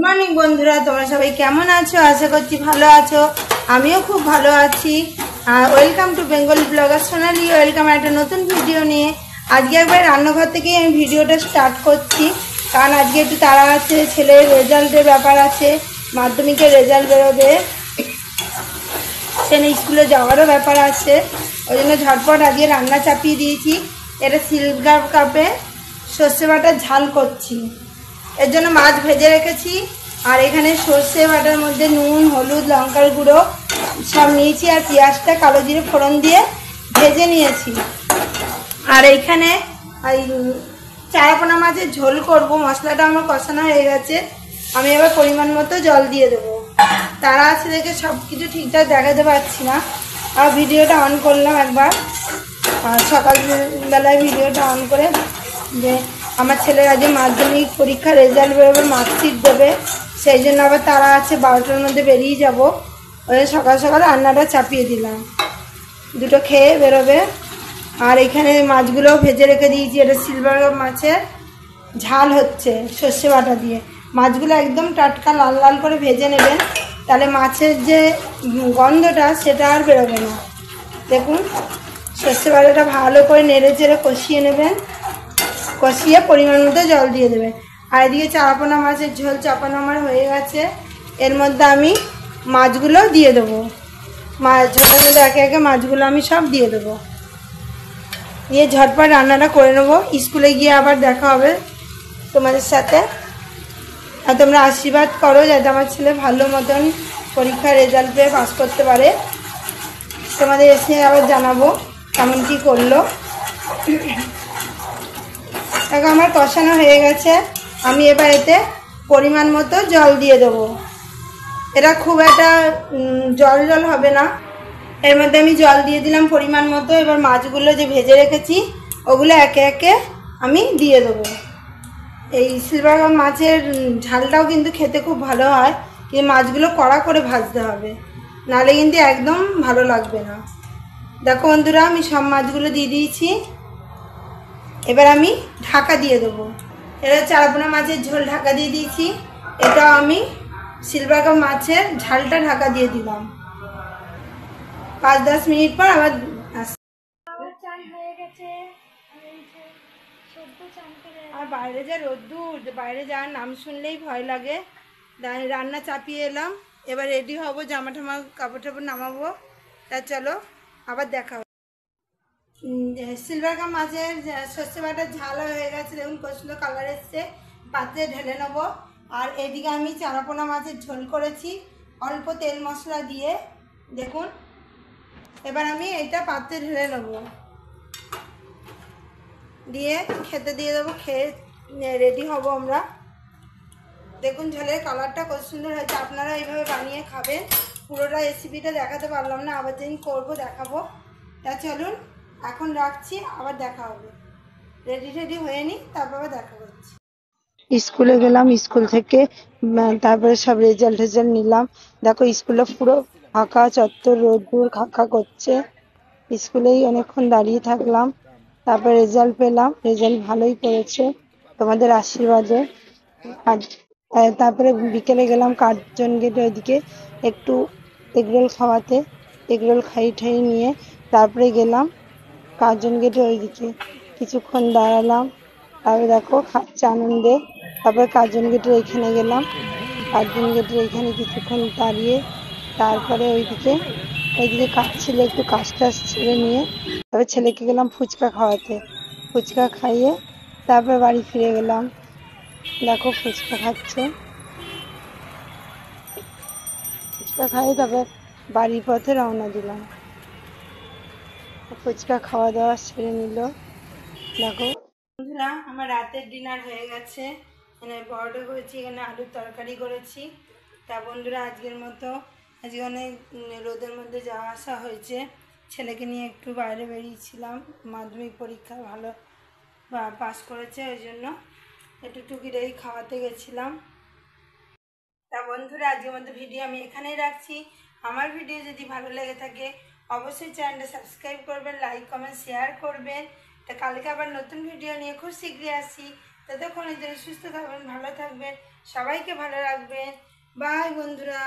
Morning বন্ধুরা, তোমরা সবাই কেমন আছো? আশা করছি ভালো আছো। আমিও খুব ভালো আছি। Welcome to Bengali blogger Sonali. Welcome একটা নতুন ভিডিও নিয়ে। আজকে একবার রান্নাঘর থেকে আমি ভিডিওটা স্টার্ট করছি, কারণ আজকে একটু তাড়া আছে, ছেলের রেজাল্টের ব্যাপার আছে, মাধ্যমিকের রেজাল্ট বেরোবে, সে স্কুলে যাওয়ারও ব্যাপার আছে। ওই জন্য ঝটপট আজকে রান্না চাপিয়ে দিয়েছি। এটা সিলভার কাপে সর্ষে বাটার ঝাল করছি, এর জন্য মাছ ভেজে রেখেছি। আর এখানে সর্ষে বাটার মধ্যে নুন, হলুদ, লঙ্কার গুঁড়ো সব নিয়েছি, আর পেঁয়াজটা কালো জিরে ফোড়ন দিয়ে ভেজে নিয়েছি। আর এইখানে চারাপোনা মাছের ঝোল করব। মশলাটা আমার কষানো হয়ে গেছে, আমি এবার পরিমাণ মতো জল দিয়ে দেবো। তারা আছে দেখে সব কিছু ঠিকঠাক দেখাতে পারছি না। আর ভিডিওটা অন করলাম একবার, সকালবেলায় ভিডিওটা অন করে যে আমার ছেলের আজকে মাধ্যমিক পরীক্ষার রেজাল্ট বেরোবে, মার্কশিট দেবে, সেই জন্য আবার তারা আছে 12টার মধ্যে বেরিয়ে যাব। ওই সকাল সকাল রান্নাটা চাপিয়ে দিলাম, দুটো খেয়ে বেরোবে। আর এখানে মাছগুলোও ভেজে রেখে দিয়েছি। এটা সিলভার মাছের ঝাল হচ্ছে সর্ষে বাটা দিয়ে। মাছগুলো একদম টাটকা লাল লাল করে ভেজে নেবেন, তাহলে মাছের যে গন্ধটা সেটা আর বেরোবে না। দেখুন, সর্ষে বাটাটা ভালো করে নেড়ে চেড়ে কষিয়ে নেবেন, কষিয়ে পরিমাণ মতো জল দিয়ে দেবেন। আর এদিকে চারাপোনা মাছের ঝোল চাপানো আমার হয়ে গেছে। এর মধ্যে আমি মাছগুলো দিয়ে দেবো, ঝোলের মধ্যে একে একে মাছগুলো আমি সব দিয়ে দেবো, দিয়ে ঝটপট রান্নাটা করে নেবো। স্কুলে গিয়ে আবার দেখা হবে তোমাদের সাথে। আর তোমরা আশীর্বাদ করো যাতে আমার ছেলে ভালো মতন পরীক্ষার রেজাল্ট পেয়ে পাস করতে পারে। তোমাদের এসে আবার জানাবো কেমন কী করলো। দেখো আমার কষানো হয়ে গেছে, আমি এবার এতে পরিমাণ মতো জল দিয়ে দেবো। এটা খুব একটা জল জল হবে না। এর মধ্যে আমি জল দিয়ে দিলাম পরিমাণ মতো। এবার মাছগুলো যে ভেজে রেখেছি ওগুলো একে একে আমি দিয়ে দেবো। এই সিলভার মাছের ঝালটাও কিন্তু খেতে খুব ভালো হয়, কিন্তু মাছগুলো কড়া করে ভাজতে হবে, নাহলে কিন্তু একদম ভালো লাগবে না। দেখো বন্ধুরা, আমি সব মাছগুলো দিয়ে দিয়েছি। এবার আমি ঢাকা দিয়ে দেবো। এটা চারাপোনা মাছের ঝোল ঢাকা দিয়ে দিয়েছি। এটা আমি সিলভার কাপ মাছের ঝালটা ঢাকা দিয়ে দিলাম। 5-10 মিনিট পর আবার আর বাইরে যা রোদ্দুর, বাইরে যাওয়ার নাম শুনলেই ভয় লাগে। রান্না চাপিয়ে এলাম, এবার রেডি হব, জামা টামা কাপড় টাপড় নামাবো। তা চলো আবার দেখা হবে। সিলভার কাপ মাছের সর্ষে বাটার ঝাল হয়ে গেছে, দেখুন কত সুন্দর কালার এসছে। পাত্রে ঢেলে নেবো। আর এদিকে আমি চারাপোনা মাছের ঝোল করেছি অল্প তেল মশলা দিয়ে, দেখুন। এবার আমি এইটা পাত্রে ঢেলে নেবো, দিয়ে খেতে দিয়ে দেবো, খেয়ে রেডি হব আমরা। দেখুন ঝোলের কালারটা কত সুন্দর হয়েছে, আপনারা এইভাবে বানিয়ে খাবেন। পুরোটা রেসিপিটা দেখাতে পারলাম না, আবার যেদিন করবো দেখাবো। তা চলুন এখন রাখছি, আবার দেখা হবে। রেডি হয়ে নিই, তারপর আবার দেখা করছি। স্কুলে গেলাম, স্কুল থেকে তারপরে সব রেজাল্ট নিলাম। দেখো স্কুলে পুরো ফাঁকা চত্বর, রোদ্দুর খাকা করছে। স্কুলেই অনেকক্ষণ দাঁড়িয়ে থাকলাম, তারপরে রেজাল্ট পেলাম। রেজাল্ট ভালোই করেছে তোমাদের আশীর্বাদে। আর তারপরে বিকেলে গেলাম কার্জন গেটে, ওইদিকে একটু এগরোল খাওয়াতে। এগরোল খাই ঠাই নিয়ে তারপরে গেলাম কার্জন গেটে, ওইদিকে কিছুক্ষণ দাঁড়ালাম। তারপরে দেখো খাচ্ছে আনন্দে। তারপরে কার্জন গেটের এইখানে গেলাম, কার্জন গেটের এইখানে কিছুক্ষণ দাঁড়িয়ে তারপরে ওইদিকে কাজ ছিল, একটু কাজ টাজ ছেড়ে নিয়ে তারপরে ছেলেকে গেলাম ফুচকা খাওয়াতে। ফুচকা খাইয়ে তারপরে বাড়ি ফিরে গেলাম। দেখো ফুচকা খাচ্ছে, ফুচকা খাইয়ে তারপর বাড়ির পথে রওনা দিলাম। ফুচকা খাওয়া দাওয়া সেরে নিল। দেখো বন্ধুরা, আমার রাতের ডিনার হয়ে গেছে। এখানে পরোটা করেছি, এখানে আলুর তরকারি করেছি। তা বন্ধুরা, আজকের মতো আজকে অনেক রোদের মধ্যে যাওয়া আসা হয়েছে। ছেলেকে নিয়ে একটু বাইরে বেরিয়েছিলাম, মাধ্যমিক পরীক্ষা ভালো পাস করেছে, ওই জন্য একটু টুকিটাকি খাওয়াতে গেছিলাম। তা বন্ধুরা, আজকের মতো ভিডিও আমি এখানেই রাখছি। আমার ভিডিও যদি ভালো লেগে থাকে অবশ্যই চ্যানেলটা সাবস্ক্রাইব করবেন, লাইক কমেন্ট শেয়ার করবেন। তা কালকে আবার নতুন ভিডিও নিয়ে খুব শীঘ্রই আসি। ততক্ষণের জন্য সুস্থ থাকবেন, ভালো থাকবেন, সবাইকে ভালো রাখবেন। বাই বন্ধুরা।